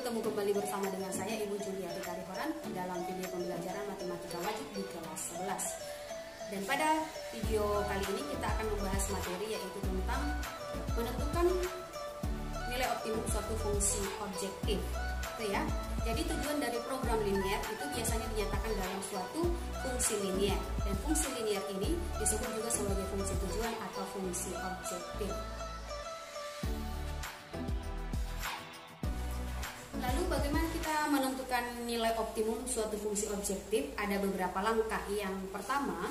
bertemu kembali bersama dengan saya Ibu Juliati Karihoran dalam video pembelajaran matematika wajib di kelas 11. Dan pada video kali ini kita akan membahas materi yaitu tentang menentukan nilai optimum suatu fungsi objektif. Itu ya. Jadi tujuan dari program linier itu biasanya dinyatakan dalam suatu fungsi linier, dan fungsi linier ini disebut juga sebagai fungsi tujuan atau fungsi objektif. Lalu bagaimana kita menentukan nilai optimum suatu fungsi objektif? Ada beberapa langkah. Yang pertama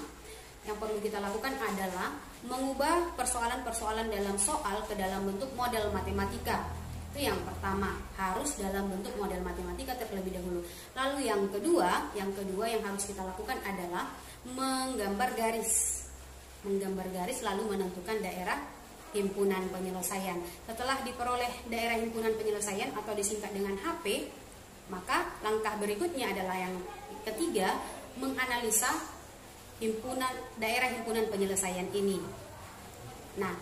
yang perlu kita lakukan adalah mengubah persoalan-persoalan dalam soal ke dalam bentuk model matematika. Itu yang pertama, harus dalam bentuk model matematika terlebih dahulu. Lalu yang kedua yang harus kita lakukan adalah menggambar garis. Menggambar garis lalu menentukan daerah himpunan penyelesaian. Setelah diperoleh daerah himpunan penyelesaian atau disingkat dengan HP, maka langkah berikutnya adalah yang ketiga, menganalisa daerah himpunan penyelesaian ini. Nah,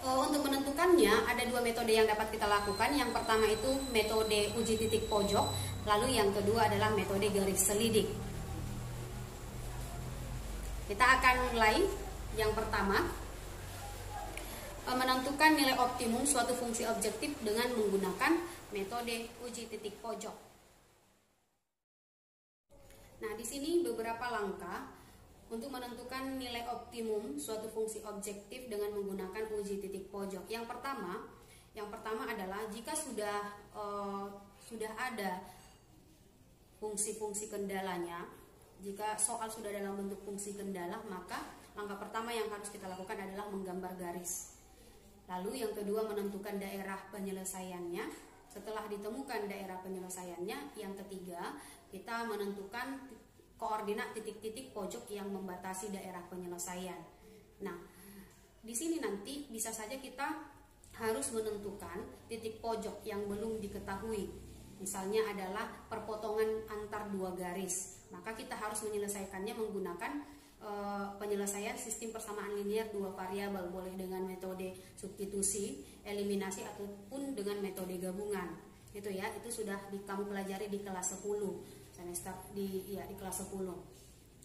untuk menentukannya ada dua metode yang dapat kita lakukan. Yang pertama itu metode uji titik pojok, lalu yang kedua adalah metode garis selidik. Kita akan mulai. Yang pertama, menentukan nilai optimum suatu fungsi objektif dengan menggunakan metode uji titik pojok. Nah, di sini beberapa langkah untuk menentukan nilai optimum suatu fungsi objektif dengan menggunakan uji titik pojok. Yang pertama adalah jika sudah ada fungsi-fungsi kendalanya, jika soal sudah dalam bentuk fungsi kendala, maka langkah pertama yang harus kita lakukan adalah menggambar garis. Lalu yang kedua menentukan daerah penyelesaiannya. Setelah ditemukan daerah penyelesaiannya, yang ketiga kita menentukan koordinat titik-titik pojok yang membatasi daerah penyelesaian. Nah, di sini nanti bisa saja kita harus menentukan titik pojok yang belum diketahui. Misalnya adalah perpotongan antar dua garis. Maka kita harus menyelesaikannya menggunakan penyelesaian sistem persamaan linier dua variabel, boleh dengan metode substitusi, eliminasi ataupun dengan metode gabungan. Itu ya, itu sudah kamu pelajari di kelas 10 semester di kelas 10.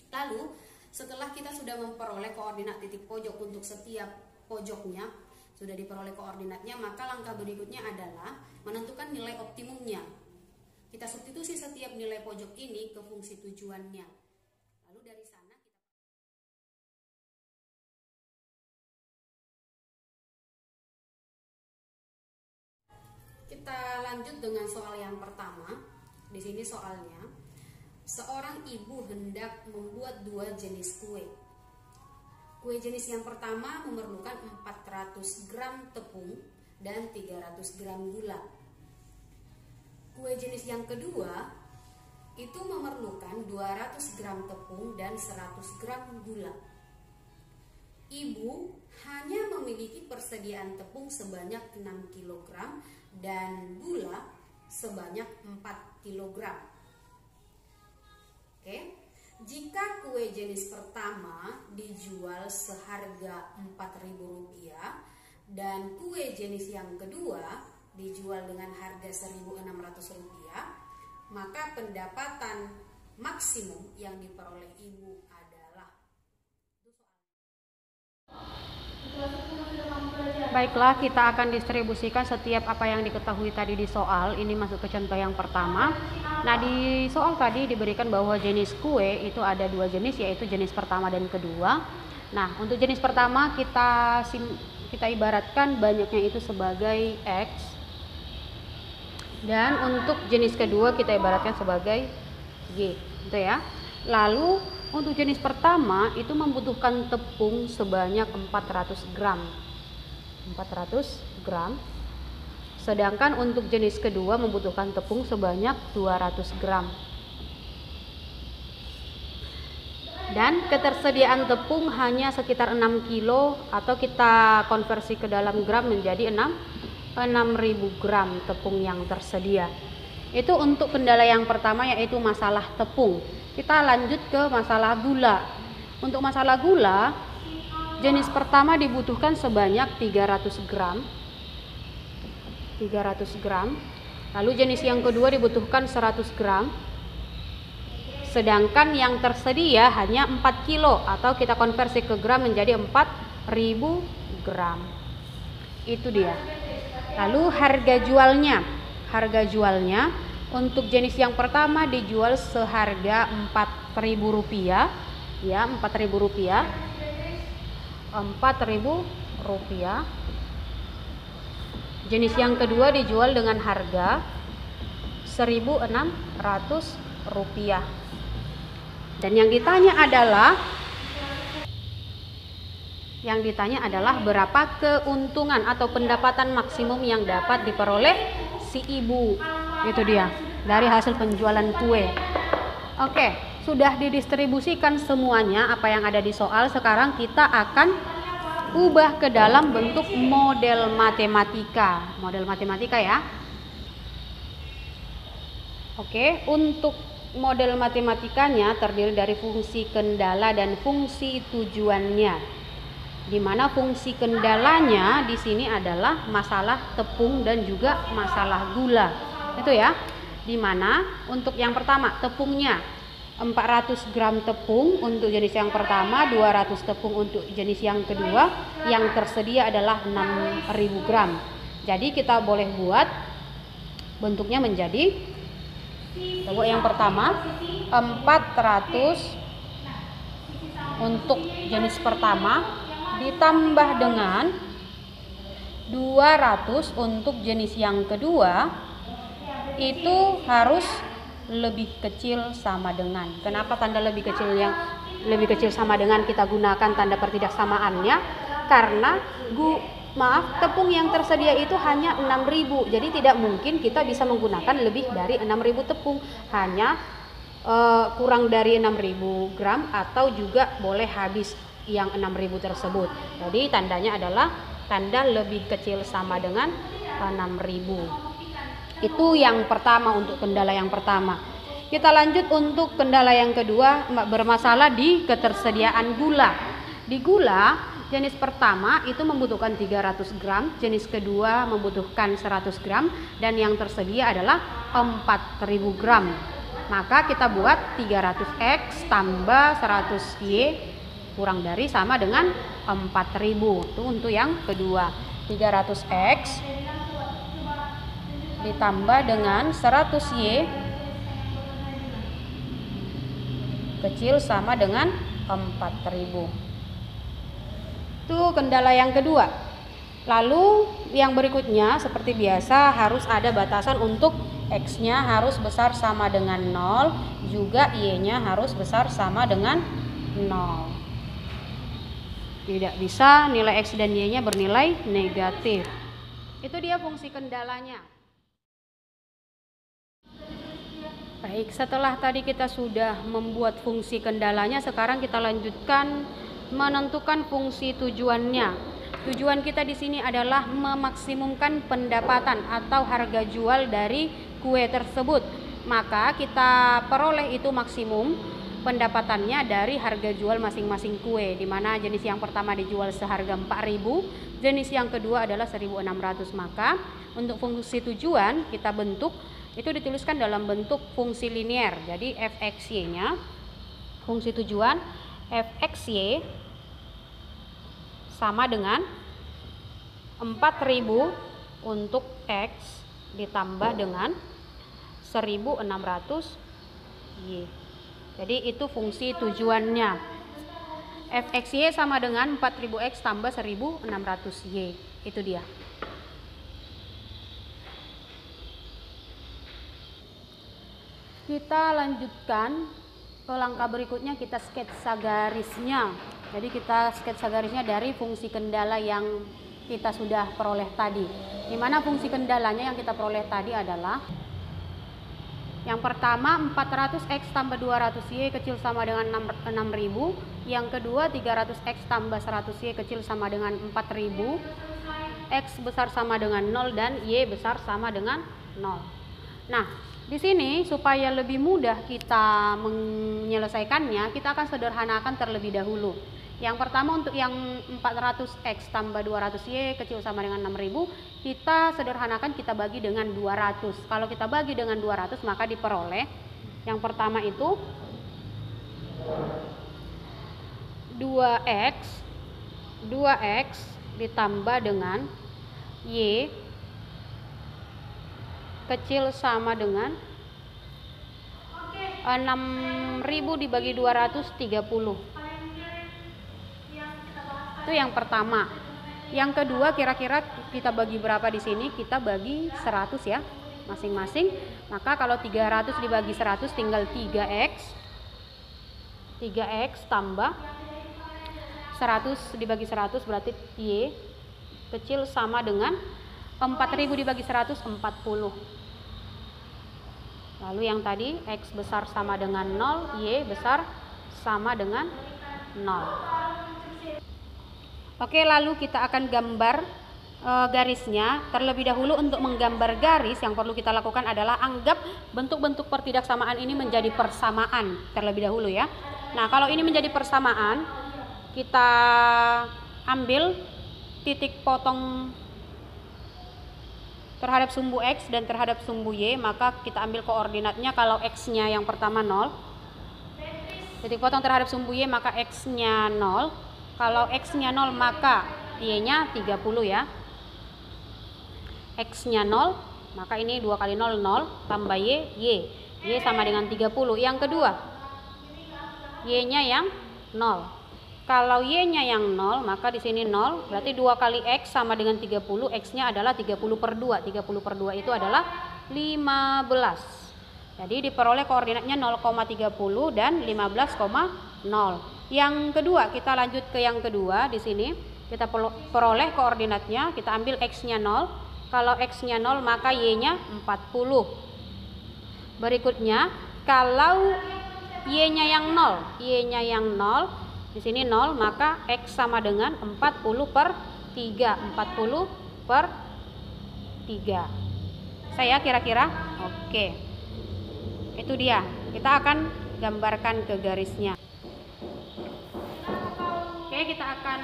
Lalu setelah kita sudah memperoleh koordinat titik pojok untuk setiap pojoknya, sudah diperoleh koordinatnya, maka langkah berikutnya adalah menentukan nilai optimumnya. Kita substitusi setiap nilai pojok ini ke fungsi tujuannya. Lalu dari sana kita lanjut dengan soal yang pertama. Di sini soalnya, seorang ibu hendak membuat dua jenis kue. Kue jenis yang pertama memerlukan 400 gram tepung dan 300 gram gula. Kue jenis yang kedua itu memerlukan 200 gram tepung dan 100 gram gula. Ibu hanya memiliki persediaan tepung sebanyak 6 kg dan gula sebanyak 4 kg. Oke. Jika kue jenis pertama dijual seharga Rp4.000 dan kue jenis yang kedua dijual dengan harga Rp1.600, maka pendapatan maksimum yang diperoleh ibu adalah. Baiklah, kita akan distribusikan setiap apa yang diketahui tadi di soal. Ini masuk ke contoh yang pertama. Nah, di soal tadi diberikan bahwa jenis kue itu ada dua jenis, yaitu jenis pertama dan kedua. Nah, untuk jenis pertama kita ibaratkan banyaknya itu sebagai X, dan untuk jenis kedua kita ibaratkan sebagai Y, gitu ya. Lalu untuk jenis pertama itu membutuhkan tepung sebanyak 400 gram. Sedangkan untuk jenis kedua membutuhkan tepung sebanyak 200 gram. Dan ketersediaan tepung hanya sekitar 6 kilo, atau kita konversi ke dalam gram menjadi 6.000 gram tepung yang tersedia. Itu untuk kendala yang pertama, yaitu masalah tepung. Kita lanjut ke masalah gula. Untuk masalah gula, jenis pertama dibutuhkan sebanyak 300 gram. Lalu jenis yang kedua dibutuhkan 100 gram. Sedangkan yang tersedia hanya 4 kilo atau kita konversi ke gram menjadi 4000 gram. Itu dia. Lalu harga jualnya. Harga jualnya untuk jenis yang pertama dijual seharga Rp4.000 ya, Rp4.000. Rp4.000. Jenis yang kedua dijual dengan harga Rp1.600. Dan yang ditanya adalah berapa keuntungan atau pendapatan maksimum yang dapat diperoleh si ibu. Itu dia, dari hasil penjualan kue. Oke, sudah didistribusikan semuanya apa yang ada di soal. Sekarang kita akan ubah ke dalam bentuk model matematika. Model matematika ya. Oke, untuk model matematikanya terdiri dari fungsi kendala dan fungsi tujuannya. Di mana fungsi kendalanya di sini adalah masalah tepung dan juga masalah gula. Itu ya. Di mana untuk yang pertama tepungnya 400 gram tepung untuk jenis yang pertama, 200 tepung untuk jenis yang kedua, yang tersedia adalah 6000 gram. Jadi kita boleh buat bentuknya menjadi, coba yang pertama 400 untuk jenis pertama ditambah dengan 200 untuk jenis yang kedua, itu harus lebih kecil sama dengan. Kenapa tanda lebih kecil sama dengan kita gunakan tanda pertidaksamaannya? Karena tepung yang tersedia itu hanya 6000. Jadi tidak mungkin kita bisa menggunakan lebih dari 6000 tepung. Hanya kurang dari 6000 gram atau juga boleh habis yang 6000 tersebut. Jadi tandanya adalah tanda lebih kecil sama dengan 6000. Itu yang pertama untuk kendala yang pertama. Kita lanjut untuk kendala yang kedua, bermasalah di ketersediaan gula. Di gula, jenis pertama itu membutuhkan 300 gram, jenis kedua membutuhkan 100 gram, dan yang tersedia adalah 4000 gram. Maka kita buat 300X tambah 100Y kurang dari sama dengan 4000. Itu untuk yang kedua. 300X ditambah dengan 100Y kecil sama dengan 4000. Itu kendala yang kedua. Lalu yang berikutnya seperti biasa harus ada batasan untuk X-nya harus besar sama dengan 0, juga Y-nya harus besar sama dengan 0. Tidak bisa nilai X dan Y-nya bernilai negatif. Itu dia fungsi kendalanya. Baik, setelah tadi kita sudah membuat fungsi kendalanya, sekarang kita lanjutkan menentukan fungsi tujuannya. Tujuan kita di sini adalah memaksimumkan pendapatan atau harga jual dari kue tersebut. Maka kita peroleh itu maksimum pendapatannya dari harga jual masing-masing kue, di mana jenis yang pertama dijual seharga 4000, jenis yang kedua adalah 1600. Maka untuk fungsi tujuan kita bentuk itu dituliskan dalam bentuk fungsi linier. Jadi fxy-nya, fungsi tujuan fxy sama dengan 4000 untuk X ditambah dengan 1600 Y. Jadi itu fungsi tujuannya. fxy sama dengan 4000X tambah 1600 Y. Itu dia. Kita lanjutkan ke langkah berikutnya, kita sketsa garisnya. Jadi kita sketsa garisnya dari fungsi kendala yang kita sudah peroleh tadi. Di mana fungsi kendalanya yang kita peroleh tadi adalah yang pertama 400X tambah 200Y kecil sama dengan 6000. Yang kedua 300X tambah 100Y kecil sama dengan 4000. X besar sama dengan 0 dan Y besar sama dengan 0. Nah, di sini supaya lebih mudah kita menyelesaikannya, kita akan sederhanakan terlebih dahulu. Yang pertama untuk yang 400X tambah 200Y kecil sama dengan 6.000, kita sederhanakan, kita bagi dengan 200. Kalau kita bagi dengan 200 maka diperoleh yang pertama itu 2X ditambah dengan Y kecil sama dengan 6.000 dibagi 230. Itu yang pertama. Yang kedua, kira-kira kita bagi berapa di sini? Kita bagi 100 ya, masing-masing. Maka kalau 300 dibagi 100 tinggal 3X. 3X tambah 100 dibagi 100 berarti Y kecil sama dengan 4.000 dibagi 100, 40. Lalu yang tadi X besar sama dengan 0, Y besar sama dengan 0. Oke, lalu kita akan gambar garisnya. Terlebih dahulu untuk menggambar garis yang perlu kita lakukan adalah anggap bentuk-bentuk pertidaksamaan ini menjadi persamaan terlebih dahulu ya. Nah, kalau ini menjadi persamaan, kita ambil titik potong terhadap sumbu X dan terhadap sumbu Y, maka kita ambil koordinatnya. Kalau X-nya yang pertama 0, titik potong terhadap sumbu Y maka X-nya 0. Kalau X-nya 0 maka Y-nya 30 ya. X-nya 0 maka ini 2 kali 0, 0 tambah Y, Y sama dengan 30. Yang kedua, Y-nya yang 0. Kalau Y-nya yang 0 maka di sini 0, berarti 2 kali X sama dengan 30. X-nya adalah 30 per 2. 30 per 2 itu adalah 15. Jadi diperoleh koordinatnya 0,30 dan 15,0. Yang kedua, kita lanjut ke yang kedua. Di sini kita peroleh koordinatnya, kita ambil X-nya 0. Kalau X-nya 0 maka Y-nya 40. Berikutnya, kalau Y-nya yang 0, Y-nya yang 0, di sini 0 maka X sama dengan 40 per 3. 40 per 3. Saya kira-kira oke. Itu dia. Kita akan gambarkan ke garisnya. Oke, kita akan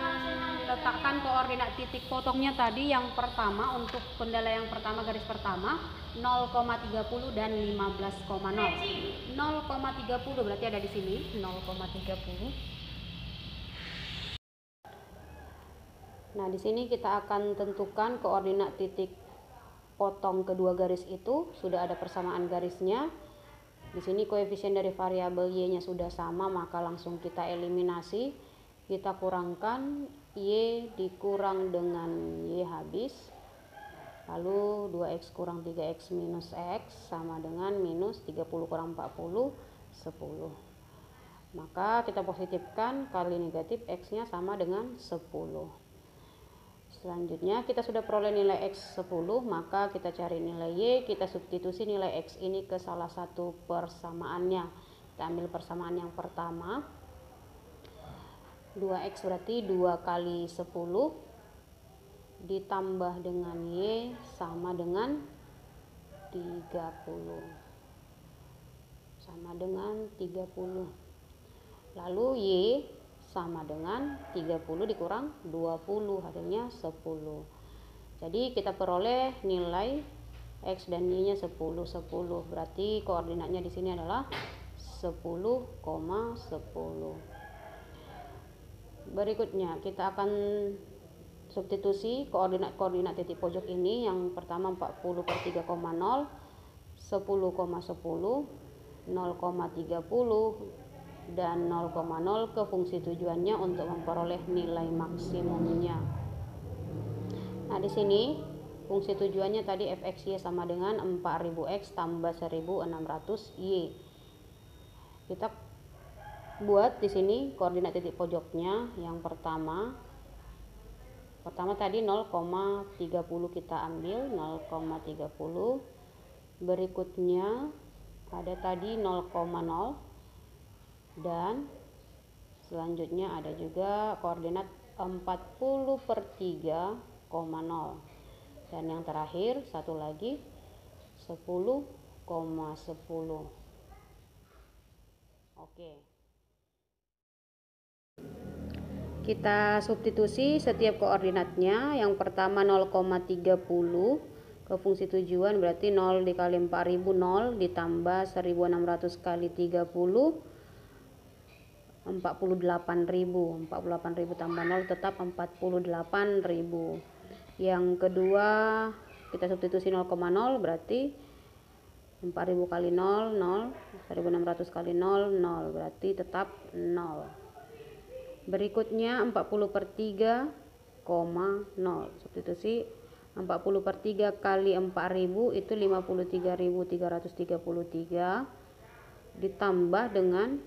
letakkan koordinat titik potongnya tadi. Yang pertama untuk kendala yang pertama, garis pertama 0,30 dan 15,0. 0,30 berarti ada di sini 0,30. Nah, di sini kita akan tentukan koordinat titik potong kedua garis itu. Sudah ada persamaan garisnya. Di sini koefisien dari variabel Y-nya sudah sama, maka langsung kita eliminasi. Kita kurangkan Y dikurang dengan Y habis. Lalu 2X kurang 3X minus X sama dengan minus 30 kurang 40, 10. Maka kita positifkan kali negatif X-nya sama dengan 10. Selanjutnya kita sudah peroleh nilai X 10, maka kita cari nilai Y, kita substitusi nilai X ini ke salah satu persamaannya. Kita ambil persamaan yang pertama, 2X berarti 2 kali 10 ditambah dengan Y sama dengan 30. Sama dengan 30. Lalu Y sama dengan 30 dikurang 20, hasilnya 10. Jadi kita peroleh nilai X dan Y-nya 10, 10. Berarti koordinatnya di sini adalah 10,10. Berikutnya kita akan substitusi koordinat titik pojok ini. Yang pertama 40 per 3,0, 10,10, 0,30 dan 0,0 ke fungsi tujuannya untuk memperoleh nilai maksimumnya. Nah, di sini fungsi tujuannya tadi fxy sama dengan 4000x tambah 1600y. Kita buat di sini koordinat titik pojoknya. Yang pertama tadi 0,30 kita ambil 0,30. Berikutnya ada tadi 0,0 dan selanjutnya ada juga koordinat 40 per 3,0 dan yang terakhir satu lagi 10,10. Oke. Kita substitusi setiap koordinatnya. Yang pertama 0,30 ke fungsi tujuan, berarti 0 dikali 4000, 0 ditambah 1600 kali 30, 48.000. 48.000 tambah 0 tetap 48.000. Yang kedua kita substitusi 0,0, berarti 4000 kali 0, 0, 1600 kali 0, 0, berarti tetap 0. Berikutnya 40 per 3, 0. Substitusi 40 per 3 kali 4000 itu 53.333 ditambah dengan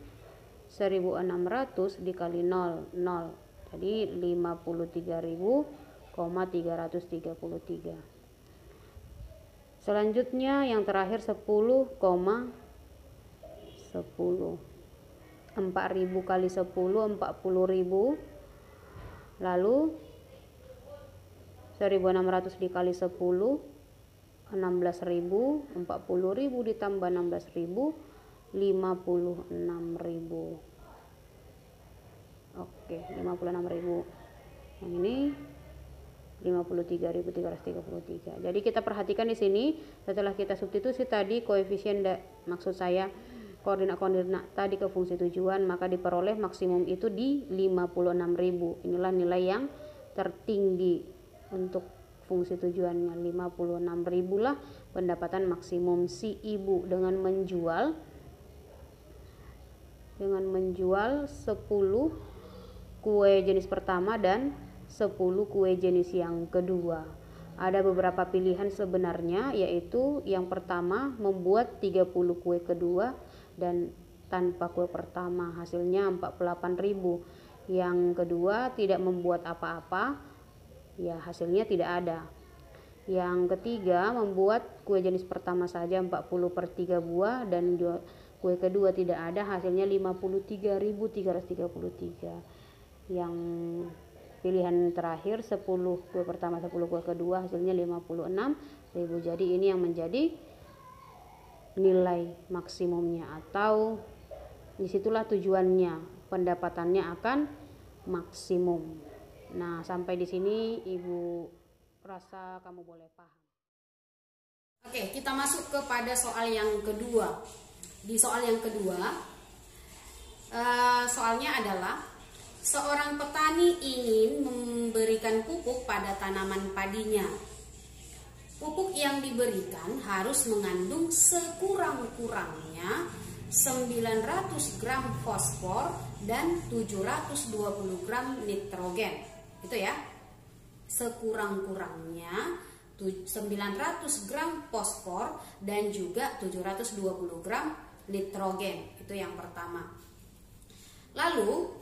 1600 dikali 0, 0. Jadi 53.333. Selanjutnya yang terakhir 10,10. 4000 kali 10, 40.000. Lalu 1600 dikali 10, 16.000. 40.000 ditambah 16.000, 56.000. Oke, 56.000. Yang ini 53.333. Jadi kita perhatikan di sini setelah kita substitusi tadi koefisien maksud saya koordinat-koordinat tadi ke fungsi tujuan, maka diperoleh maksimum itu di 56.000. Inilah nilai yang tertinggi untuk fungsi tujuannya, 56.000 lah pendapatan maksimum si ibu dengan menjual 10 kue jenis pertama dan 10 kue jenis yang kedua. Ada beberapa pilihan sebenarnya, yaitu yang pertama membuat 30 kue kedua dan tanpa kue pertama, hasilnya 48.000. Yang kedua tidak membuat apa-apa, ya hasilnya tidak ada. Yang ketiga membuat kue jenis pertama saja 40 per 3 buah dan kue kedua tidak ada, hasilnya 53.333. Yang pilihan terakhir 10 kue pertama 10 kue kedua, hasilnya 56.000. Jadi ini yang menjadi nilai maksimumnya, atau disitulah tujuannya, pendapatannya akan maksimum. Nah, sampai di sini Ibu rasa kamu boleh paham. Oke, kita masuk kepada soal yang kedua. Di soal yang kedua, soalnya adalah seorang petani ingin memberikan pupuk pada tanaman padinya. Pupuk yang diberikan harus mengandung sekurang-kurangnya 900 gram fosfor dan 720 gram nitrogen. Itu ya. Sekurang-kurangnya 900 gram fosfor dan juga 720 gram nitrogen. Itu yang pertama. Lalu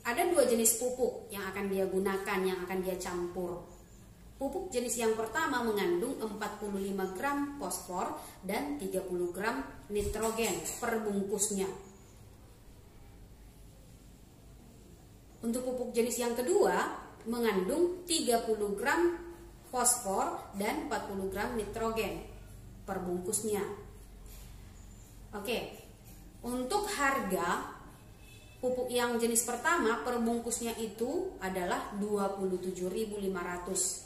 ada dua jenis pupuk yang akan dia gunakan, yang akan dia campur. Pupuk jenis yang pertama mengandung 45 gram fosfor dan 30 gram nitrogen per bungkusnya. Untuk pupuk jenis yang kedua mengandung 30 gram fosfor dan 40 gram nitrogen per bungkusnya. Oke, untuk harga pupuk yang jenis pertama per bungkusnya itu adalah 27.500.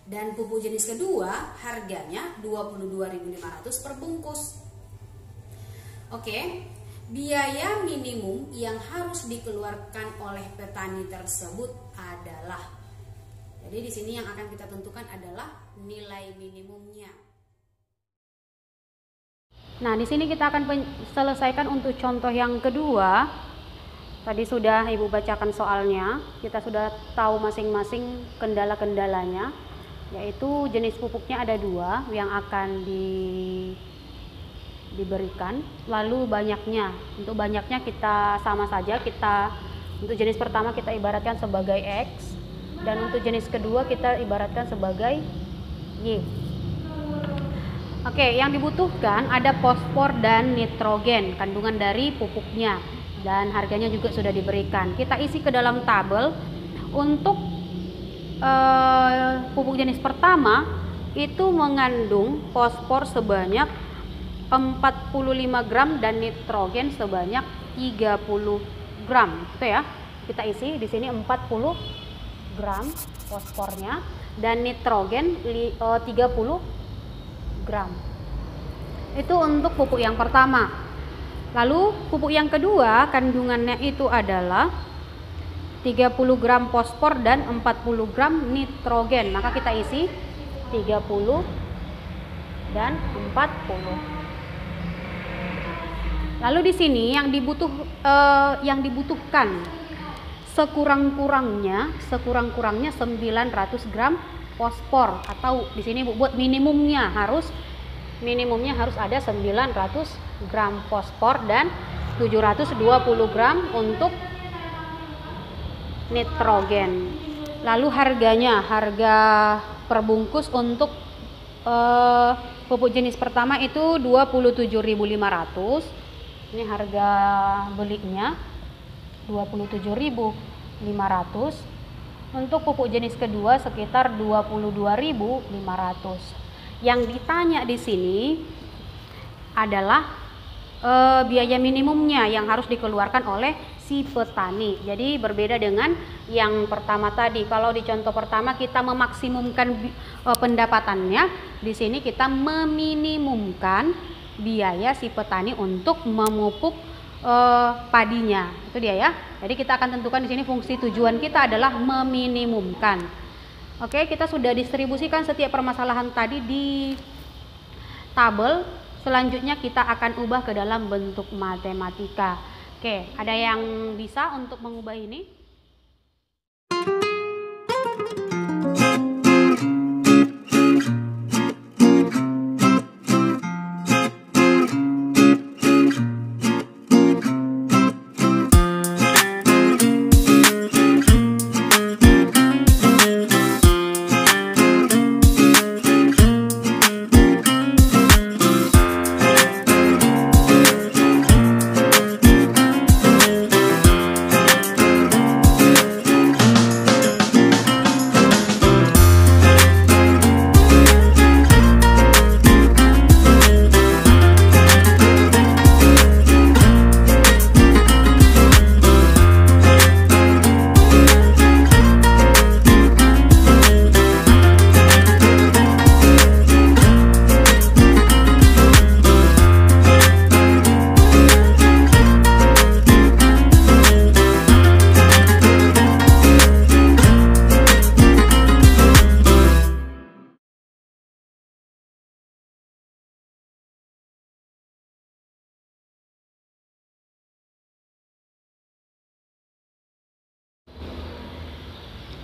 Dan pupuk jenis kedua harganya 22.500 per bungkus. Oke, biaya minimum yang harus dikeluarkan oleh petani tersebut adalah, jadi di sini yang akan kita tentukan adalah nilai minimumnya. Nah, di sini kita akan selesaikan untuk contoh yang kedua. Tadi sudah Ibu bacakan soalnya, kita sudah tahu masing-masing kendala-kendalanya, yaitu jenis pupuknya ada dua yang akan diberikan, lalu banyaknya. Untuk banyaknya kita sama saja, untuk jenis pertama kita ibaratkan sebagai X, dan untuk jenis kedua kita ibaratkan sebagai Y. Oke, yang dibutuhkan ada fosfor dan nitrogen, kandungan dari pupuknya, dan harganya juga sudah diberikan. Kita isi ke dalam tabel. Untuk pupuk jenis pertama itu mengandung fosfor sebanyak 45 gram dan nitrogen sebanyak 30 gram, itu ya, kita isi di sini 40 gram fosfornya dan nitrogen 30 gram. Itu untuk pupuk yang pertama. Lalu pupuk yang kedua kandungannya itu adalah 30 gram fosfor dan 40 gram nitrogen. Maka kita isi 30 dan 40. Lalu di sini yang dibutuhkan sekurang-kurangnya 900 gram fosfor, atau di sini buat minimumnya harus ada 900 gram fosfor dan 720 gram untuk nitrogen. Lalu harga perbungkus untuk pupuk jenis pertama itu 27.500. Ini harga belinya 27.500. Untuk pupuk jenis kedua sekitar 22.500. Yang ditanya di sini adalah biaya minimumnya yang harus dikeluarkan oleh si petani. Jadi berbeda dengan yang pertama tadi. Kalau di contoh pertama kita memaksimumkan pendapatannya, di sini kita meminimumkan biaya si petani untuk memupuk padinya. Itu dia ya. Jadi kita akan tentukan di sini fungsi tujuan kita adalah meminimumkan. Oke, kita sudah distribusikan setiap permasalahan tadi di tabel. Selanjutnya kita akan ubah ke dalam bentuk matematika. Oke, ada yang bisa untuk mengubah ini?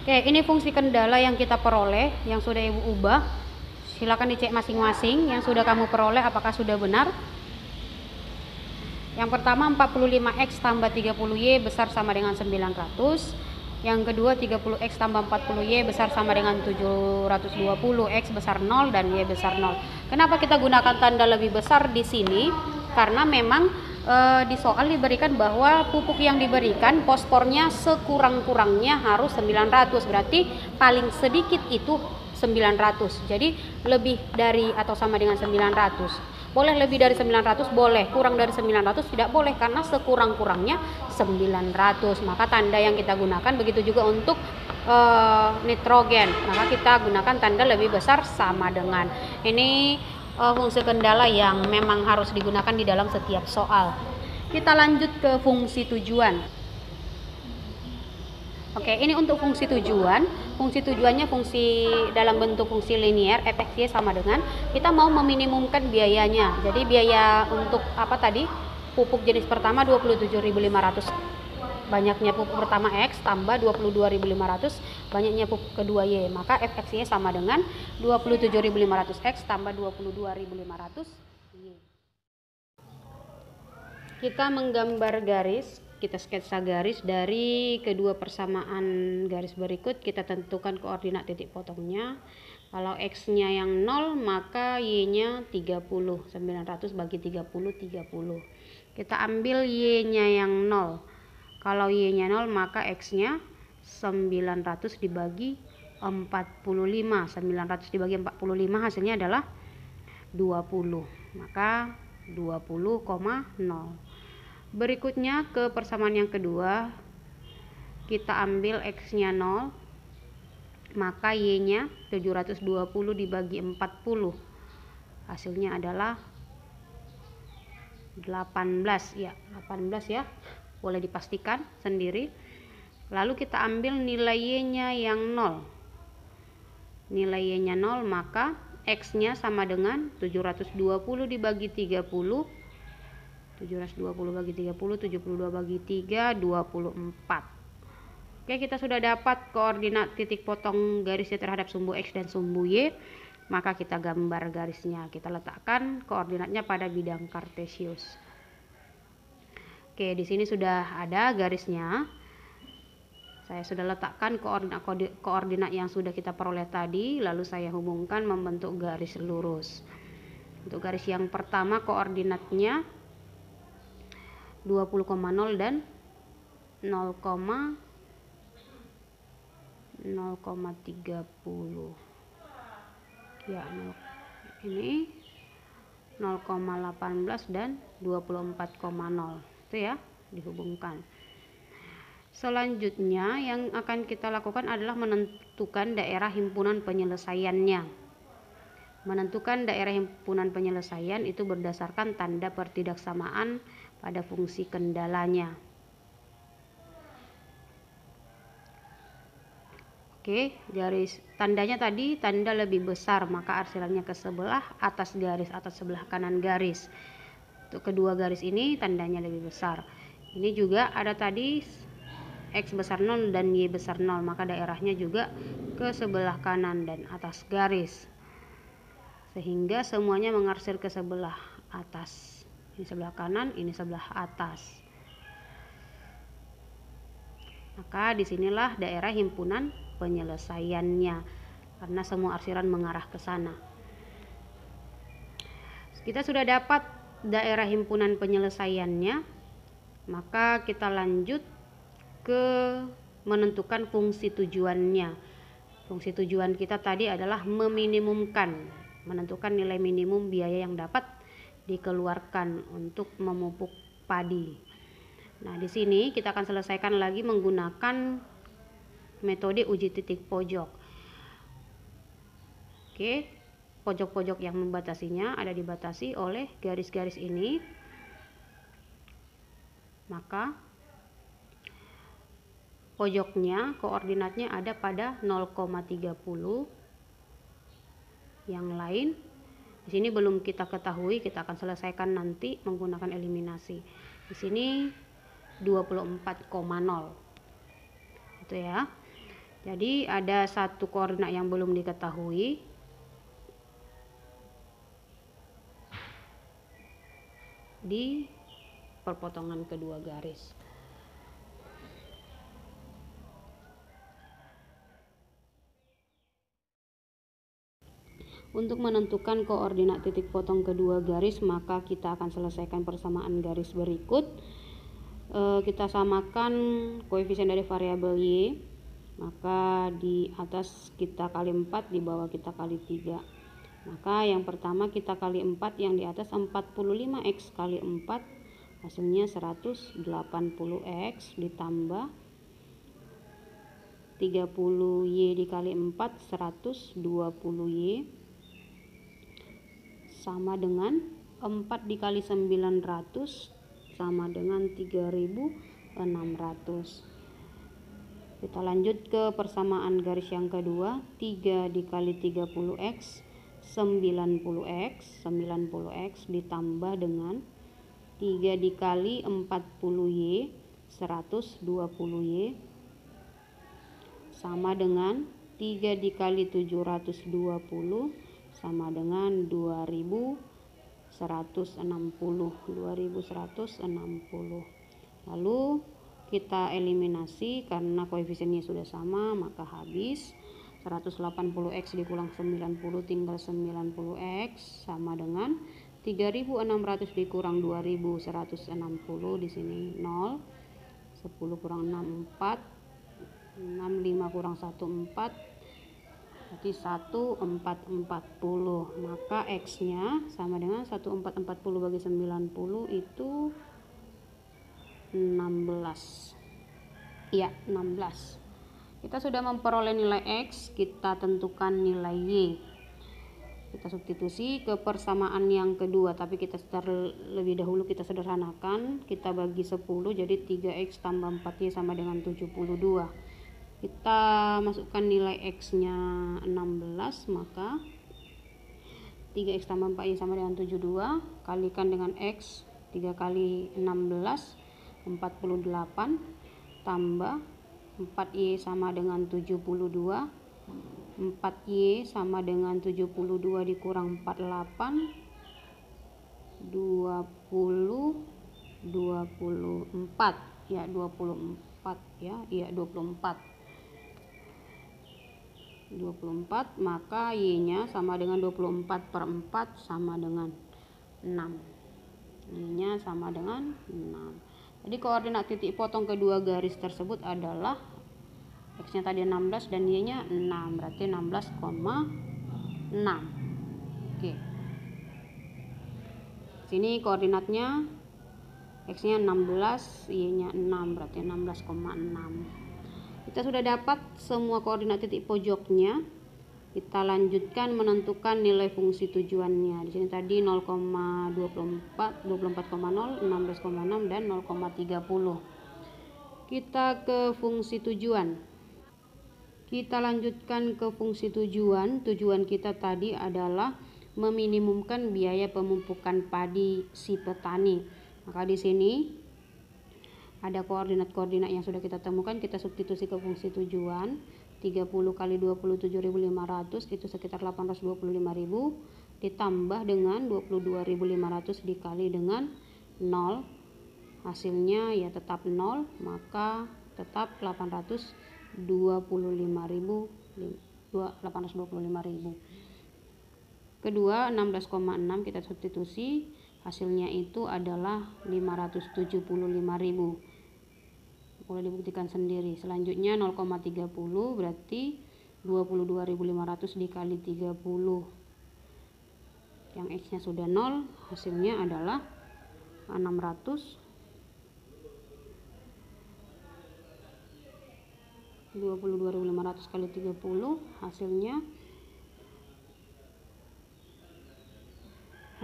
Oke, ini fungsi kendala yang kita peroleh, yang sudah Ibu ubah. Silakan dicek masing-masing yang sudah kamu peroleh apakah sudah benar. Yang pertama 45X tambah 30Y besar sama dengan 900. Yang kedua 30X tambah 40Y besar sama dengan 720. X besar 0 dan Y besar 0. Kenapa kita gunakan tanda lebih besar di sini? Karena memang di soal diberikan bahwa pupuk yang diberikan fosfornya sekurang-kurangnya harus 900, berarti paling sedikit itu 900. Jadi lebih dari atau sama dengan 900. Boleh lebih dari 900, boleh. Kurang dari 900 tidak boleh, karena sekurang-kurangnya 900. Maka tanda yang kita gunakan begitu juga untuk nitrogen. Maka kita gunakan tanda lebih besar sama dengan. Ini fungsi kendala yang memang harus digunakan di dalam setiap soal. Kita lanjut ke fungsi tujuan. Oke, ini untuk fungsi tujuan. Fungsi tujuannya fungsi dalam bentuk fungsi linier, fx sama dengan kita mau meminimumkan biayanya. Jadi biaya untuk apa tadi? Pupuk jenis pertama 27.500. Banyaknya pupuk pertama X tambah 22.500 banyaknya pupuk kedua Y, maka fx-nya sama dengan 27.500 X tambah 22.500 Y. Kita menggambar garis, kita sketsa garis dari kedua persamaan garis berikut. Kita tentukan koordinat titik potongnya. Kalau X-nya yang 0 maka Y-nya 30. 900 bagi 30 30. Kita ambil Y-nya yang 0. Kalau Y-nya 0 maka X-nya 900 dibagi 45. 900 dibagi 45 hasilnya adalah 20. Maka 20,0. Berikutnya ke persamaan yang kedua. kita ambil X-nya 0, maka Y-nya 720 dibagi 40. Hasilnya adalah 18 ya, 18 ya. Boleh dipastikan sendiri. Lalu kita ambil nilai Y-nya yang 0. Nilai Y-nya 0, maka X-nya sama dengan 720 dibagi 30. 720 bagi 30, 72 bagi 3, 24. Oke, kita sudah dapat koordinat titik potong garisnya terhadap sumbu X dan sumbu Y. Maka kita gambar garisnya. Kita letakkan koordinatnya pada bidang kartesius. Oke, di sini sudah ada garisnya. Saya sudah letakkan koordinat yang sudah kita peroleh tadi, lalu saya hubungkan membentuk garis lurus. Untuk garis yang pertama koordinatnya 20,0 dan 0,30 ya, ini 0,18 dan 24,0 itu ya, dihubungkan. Selanjutnya yang akan kita lakukan adalah menentukan daerah himpunan penyelesaiannya. Menentukan daerah himpunan penyelesaian itu berdasarkan tanda pertidaksamaan pada fungsi kendalanya. Oke, garis tandanya tadi tanda lebih besar, maka arsirannya ke sebelah atas garis atau sebelah kanan garis. Untuk kedua garis ini tandanya lebih besar. Ini juga ada tadi X besar 0 dan Y besar 0, maka daerahnya juga ke sebelah kanan dan atas garis. Sehingga semuanya mengarsir ke sebelah atas. Ini sebelah kanan, ini sebelah atas. Maka disinilah daerah himpunan penyelesaiannya, karena semua arsiran mengarah ke sana. Kita sudah dapat daerah himpunan penyelesaiannya, maka kita lanjut ke menentukan fungsi tujuannya. Fungsi tujuan kita tadi adalah meminimumkan, menentukan nilai minimum biaya yang dapat dikeluarkan untuk memupuk padi. Nah, di sini kita akan selesaikan lagi menggunakan metode uji titik pojok. Oke, pojok-pojok yang membatasinya ada dibatasi oleh garis-garis ini. Maka pojoknya koordinatnya ada pada 0,30. Yang lain di sini belum kita ketahui, kita akan selesaikan nanti menggunakan eliminasi. Di sini 24,0. Itu ya. Jadi ada satu koordinat yang belum diketahui. Di perpotongan kedua garis. Untuk menentukan koordinat titik potong kedua garis, maka kita akan selesaikan persamaan garis berikut. Kita samakan koefisien dari variabel Y, maka di atas kita kali 4, di bawah kita kali 3. Maka yang pertama kita kali 4, yang di atas 45X kali 4, hasilnya 180X ditambah 30Y dikali 4, 120Y, sama dengan 4 dikali 900 sama dengan 3600. Kita lanjut ke persamaan garis yang kedua. 3 dikali 30X 90X, 90X ditambah dengan 3 dikali 40Y 120Y, sama dengan 3 dikali 720 sama dengan 2160. Lalu kita eliminasi karena koefisiennya sudah sama, maka habis. 180X dikurang 90 tinggal 90X, sama dengan 3600 dikurang 2160, di sini 0. 10 kurang 6 4, 65 kurang 1 4, jadi 1440. Maka X nya sama dengan 1440 bagi 90 itu 16. Ya, 16. Kita sudah memperoleh nilai X, kita tentukan nilai Y. Kita substitusi ke persamaan yang kedua, tapi kita lebih dahulu kita sederhanakan. Kita bagi 10, jadi 3X tambah 4Y sama dengan 72. Kita masukkan nilai X-nya 16, maka 3X tambah 4Y sama dengan 72. Kalikan dengan X, 3 kali 16, 48. Tambah 4Y sama dengan 72. 4Y sama dengan 72 dikurang 48, 20, 24. Ya, 24 ya. Iya, 24. 24, maka Y-nya sama dengan 24 per 4 sama dengan 6. Y-nya sama dengan 6. Jadi koordinat titik potong kedua garis tersebut adalah X-nya tadi 16 dan Y-nya 6, berarti 16,6. Oke. Sini koordinatnya X-nya 16, Y-nya 6, berarti 16,6. Kita sudah dapat semua koordinat titik pojoknya. Kita lanjutkan menentukan nilai fungsi tujuannya. Di sini tadi 0,24, 24,0, 16,6 dan 0,30. Kita ke fungsi tujuan. Kita lanjutkan ke fungsi tujuan. Tujuan kita tadi adalah meminimumkan biaya pemupukan padi si petani. Maka di sini ada koordinat-koordinat yang sudah kita temukan, kita substitusi ke fungsi tujuan. 30 kali 27.500 itu sekitar 825.000 ditambah dengan 22.500 dikali dengan 0, hasilnya ya tetap 0, maka tetap 825.000. Kedua 16,6 kita substitusi, hasilnya itu adalah 575.000. Boleh dibuktikan sendiri. Selanjutnya 0,30 berarti 22.500 dikali 30. Yang X-nya sudah 0, hasilnya adalah 600. 22.500 kali 30, hasilnya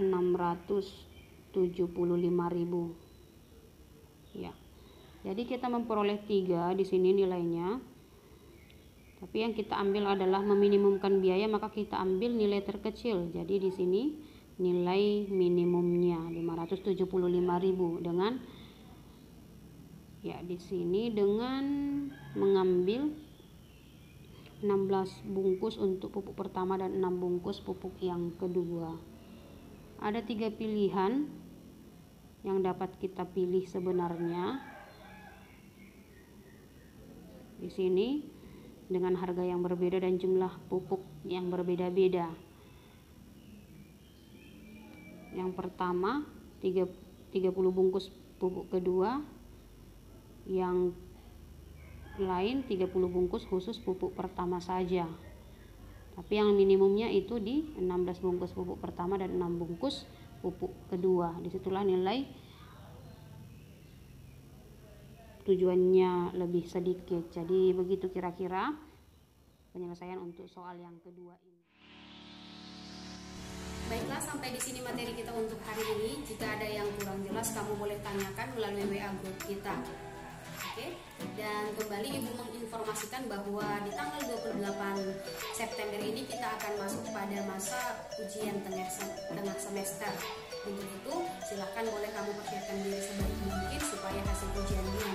675.000. Ya. Jadi kita memperoleh 3 di sini nilainya. Tapi yang kita ambil adalah meminimumkan biaya, maka kita ambil nilai terkecil. Jadi di sini nilai minimumnya 575.000 dengan ya di sini dengan mengambil 16 bungkus untuk pupuk pertama dan 6 bungkus pupuk yang kedua. Ada 3 pilihan yang dapat kita pilih sebenarnya. Di sini dengan harga yang berbeda dan jumlah pupuk yang berbeda-beda. Yang pertama 30 bungkus pupuk kedua, yang lain 30 bungkus khusus pupuk pertama saja. Tapi yang minimumnya itu di 16 bungkus pupuk pertama dan 6 bungkus pupuk kedua. Disitulah nilai tujuannya lebih sedikit. Jadi begitu kira-kira penyelesaian untuk soal yang kedua ini. Baiklah, sampai di sini materi kita untuk hari ini. Jika ada yang kurang jelas, kamu boleh tanyakan melalui WA group kita. Oke. Dan kembali Ibu menginformasikan bahwa di tanggal 28 September ini kita akan masuk pada masa ujian tengah semester. Untuk itu, silakan boleh kamu persiapkan diri sebaik mungkin supaya hasil ujiannya